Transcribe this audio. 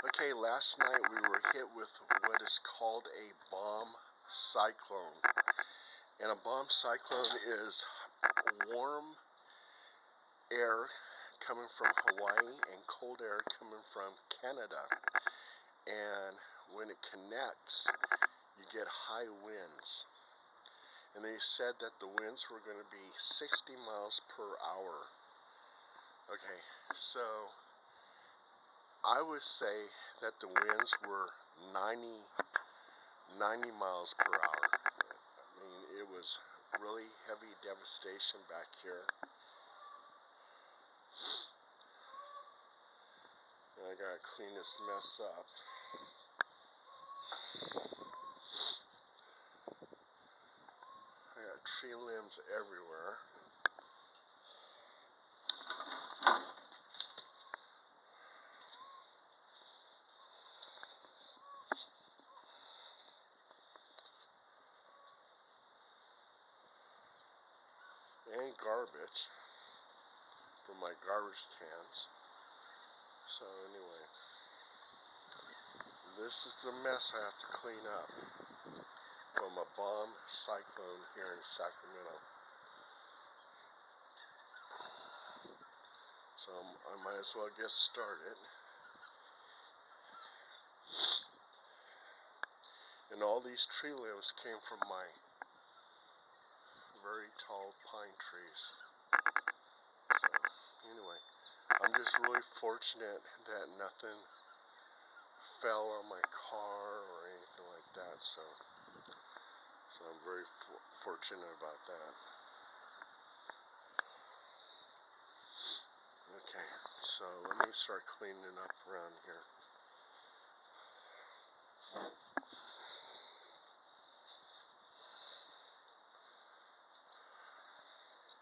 Okay, last night we were hit with what is called a bomb cyclone. And a bomb cyclone is warm air coming from Hawaii and cold air coming from Canada. And when it connects, you get high winds. And they said that the winds were going to be 60 miles per hour. Okay, so I would say that the winds were 90 miles per hour. I mean, it was really heavy devastation back here. And I gotta clean this mess up. I got tree limbs everywhere. And garbage from my garbage cans. So anyway, this is the mess I have to clean up from a bomb cyclone here in Sacramento. So I might as well get started. And all these tree limbs came from my very tall pine trees. So anyway, I'm just really fortunate that nothing fell on my car or anything like that. So I'm very fortunate about that. Okay, so let me start cleaning up around here.